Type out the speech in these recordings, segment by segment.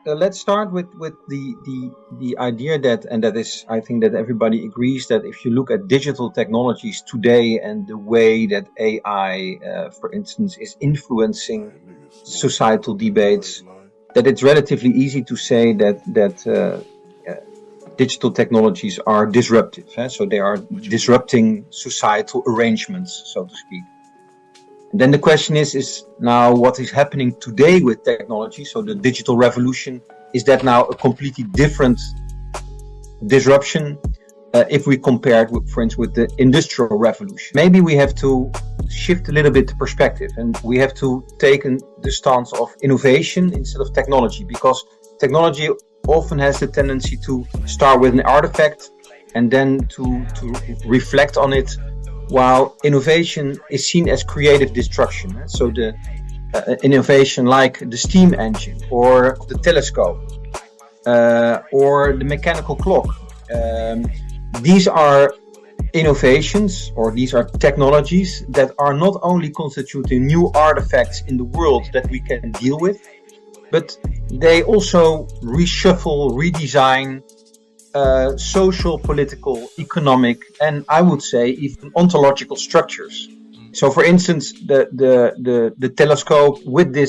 let's start with the idea that, and that is, I think that everybody agrees that if you look at digital technologies today and the way that AI, for instance, is influencing societal debates, that it's relatively easy to say that digital technologies are disruptive. So they are disrupting societal arrangements, so to speak. And then the question is now what is happening today with technology? So the digital revolution, is that now a completely different disruption if we compare it, for instance, with the industrial revolution? Maybe we have to shift a little bit the perspective, and we have to take the stance of innovation instead of technology, because technology often has the tendency to start with an artifact and then to reflect on it, while innovation is seen as creative destruction. So the innovation like the steam engine or the telescope or the mechanical clock, these are innovations, or these are technologies that are not only constituting new artifacts in the world that we can deal with, but they also reshuffle, redesign social, political, economic, and I would say even ontological structures. So, for instance, the telescope with the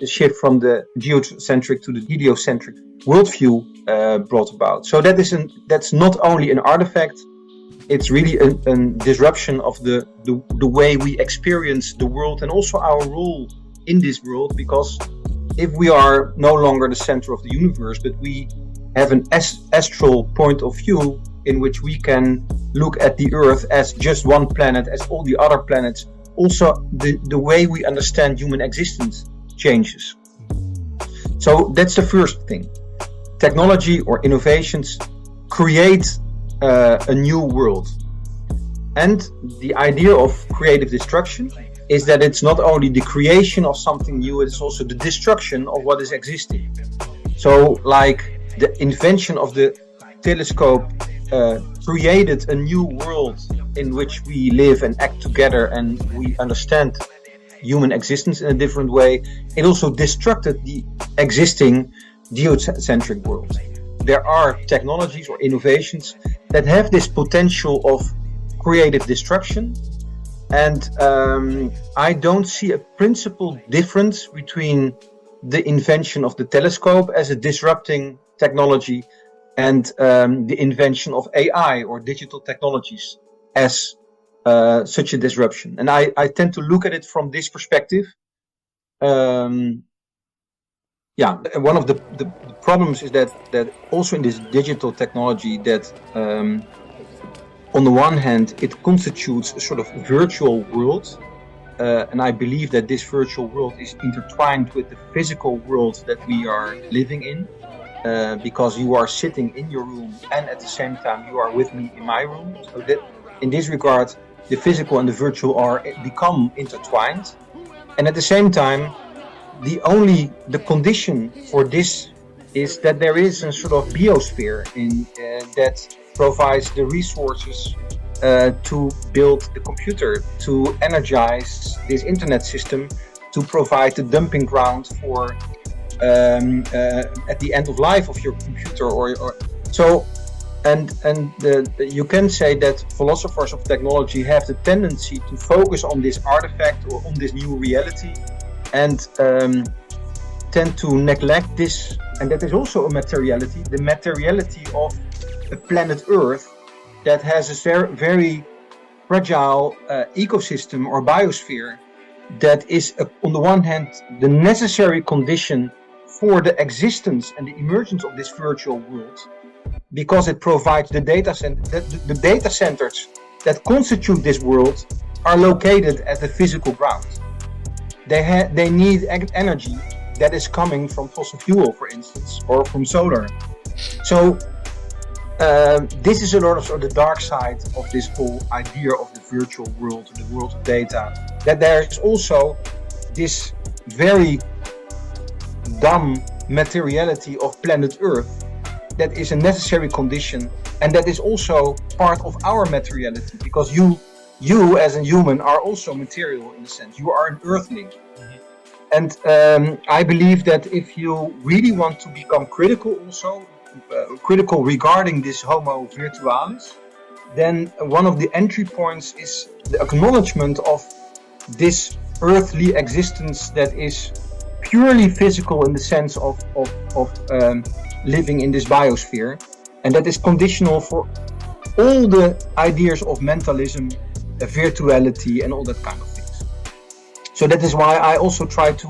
shift from the geocentric to the heliocentric worldview brought about. So that's not only an artifact; it's really a disruption of the way we experience the world and also our role in this world. Because if we are no longer the center of the universe, but we have an astral point of view in which we can look at the Earth as just one planet, as all the other planets, also the way we understand human existence changes. So that's the first thing. Technology or innovations create a new world. And the idea of creative destruction is that it's not only the creation of something new, it's also the destruction of what is existing. So like the invention of the telescope created a new world in which we live and act together and we understand human existence in a different way. It also destructed the existing geocentric world. There are technologies or innovations that have this potential of creative destruction, and I don't see a principal difference between the invention of the telescope as a disrupting technology and the invention of AI or digital technologies as such a disruption. And I tend to look at it from this perspective. One of the problems is that also in this digital technology that on the one hand it constitutes a sort of virtual world, and I believe that this virtual world is intertwined with the physical world that we are living in, because you are sitting in your room and at the same time you are with me in my room. So that in this regard the physical and the virtual are become intertwined, and at the same time the condition for this is that there is a sort of biosphere in that provides the resources to build the computer, to energize this internet system, to provide the dumping ground for at the end of life of your computer, or so. And you can say that philosophers of technology have the tendency to focus on this artifact or on this new reality, and tend to neglect this, and that is also a materiality, the materiality of a planet Earth that has a very fragile ecosystem or biosphere that is, on the one hand, the necessary condition for the existence and the emergence of this virtual world, because it provides the data centers that constitute this world are located at the physical ground. They need energy that is coming from fossil fuel, for instance, or from solar. So this is a lot of the dark side of this whole idea of the virtual world, the world of data, that there is also this very dumb materiality of planet Earth that is a necessary condition, and that is also part of our materiality, because you as a human are also material in a sense. You are an earthling. And I believe that if you really want to become critical also, critical regarding this Homo Virtualis, then one of the entry points is the acknowledgement of this earthly existence that is purely physical in the sense of living in this biosphere, and that is conditional for all the ideas of mentalism, virtuality, and all that kind of things. So that is why I also try to,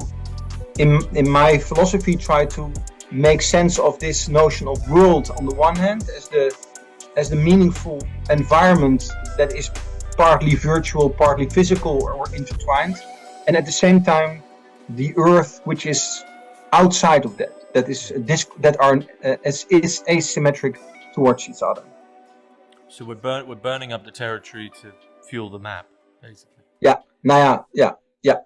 in my philosophy, try to make sense of this notion of world on the one hand as the meaningful environment that is partly virtual, partly physical or intertwined, and at the same time the earth which is outside of that is asymmetric towards each other. So we're burning up the territory to fuel the map, basically. Yeah, yeah.